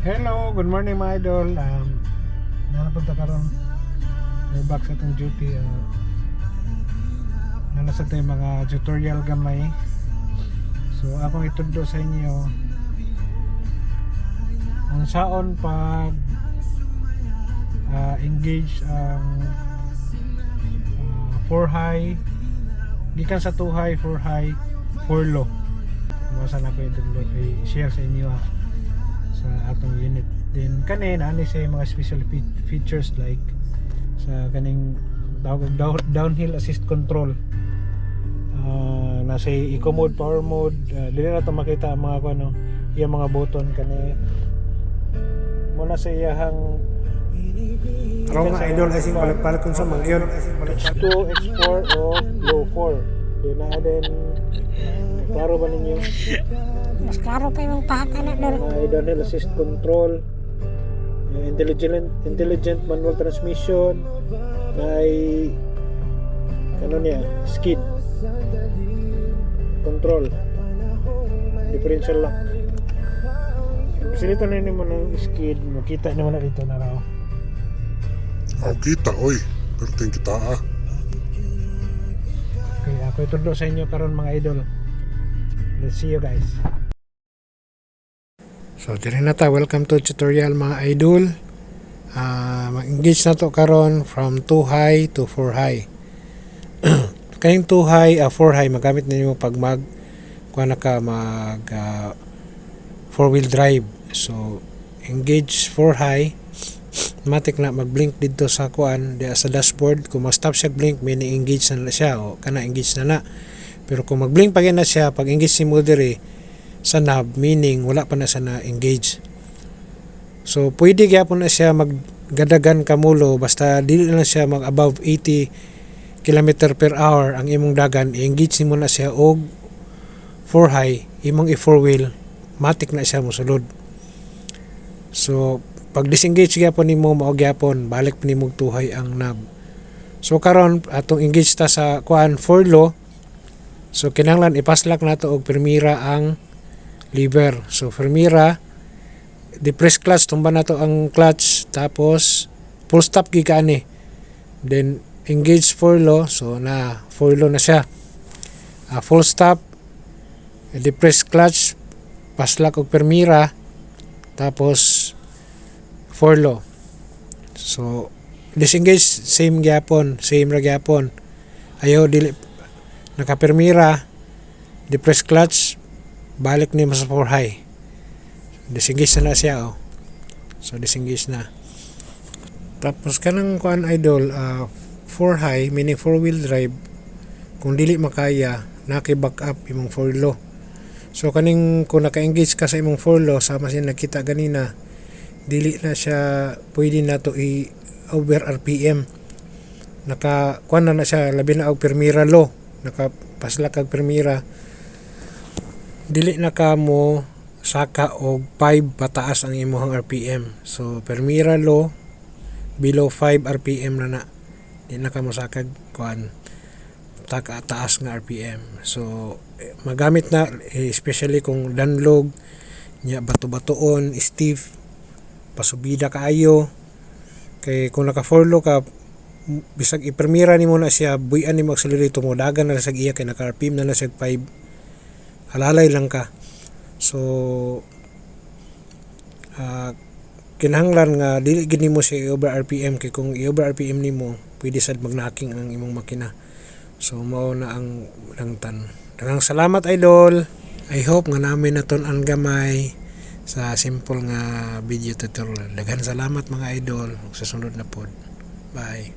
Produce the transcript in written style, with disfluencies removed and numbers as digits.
Hello, good morning mga idol. Nanapunta karon. We're back sa itong duty. Nanasa tayo mga tutorial gamay. So akong itundo sa inyo ang saon pag engage ang 4 high gikan sa 2 high, 4 high, 4 low. Basta na ko itundo i-share sa inyo sa atong unit. Then kanina ani sa mga special features like sa kaning downhill assist control, nasa eco mode, power mode, dili na to makita ang mga ano iya mga button kani muna sa iyahang Araw nga idol ay sing palit-palit kung sa magyon. X2, X4 o low 4. Then na din klaro ba ninyo? Mas klaro pa yung pahaka na doon. Downhill assist control, intelligent manual transmission, may ano niya, skid control, differential lock. Kasi dito na mo ng skid, makita naman na dito na raw. Oh, kita, oy. Pero tingin kita, Okay, ako itundo sa inyo karon mga idol. Let's see you guys. So, dire na ta. Welcome to tutorial mga idol. Mag-engage na to karon from 2 high to 4 high. Kayong 2 high, 4 high, magamit ninyo pag mag 4-wheel drive. So, engage 4 high. Matik na mag-blink dito sa kuan di sa dashboard. Kung mag-stop siya blink, meaning engage na siya o kana engage na. Pero kung mag-blink pa na siya, pag engage si mo diri sa knob, meaning wala pa na siya na engage. So pwede gyapon na siya maggadagan kamulo basta dili na siya mag above 80 km per hour ang imong dagan, i-engage nimo na siya og 4 high, imong i-4 wheel, matik na siya mosulod. So pag disengage gyapon nimo, mao gyapon balik pa nimo 2 high ang knob. So karon atong engage ta sa kuan 4 low. So kinahanglan ipaslak nato og permira ang lever. So permira, depress clutch, tumba nato ang clutch, tapos full stop gika ani. Then engage 4 low, so na 4 low na siya. Full stop, depress clutch, paslak og permira, tapos 4 low. So disengage same ra gyapon. Ayaw dili nakapermira, depress clutch, balik ni sa 4 high. Disengage na siya oh. So disengage na. Tapos kanang kuan idol, 4 high meaning 4-wheel drive, kung dili makaya naki-back up imong 4 low. So kaning kung naka-engage ka sa imong 4 low, sama siya nakita ganina, dili na siya pwede na to over RPM. Naka kuan na siya labi na og permira low, nakapaslak kag permira, dili na ka mo saka og 5 pataas ang imong RPM. So permira low, below 5 RPM na di na ka mo saka kuan taas nga RPM. So magamit na especially kung danlog nya, bato-batoon, stiff, pasubida kaayo. Kay kung naka 4 low ka, bisag ipermira nimo na siya, buyan nimo accelerator mo, dagan na sa iya kay naka RPM na siya 5, halalay lang ka. So kinahanglan nga dili gid nimo siya over RPM, kay kung i-over RPM nimo pwede sad magnacking ang imong makina. So mao na ang langtan. Daghang salamat idol. I hope nga namin naton ang gamay sa simple nga video tutorial. Daghan salamat mga idol. Sa sunod na pod. Bye.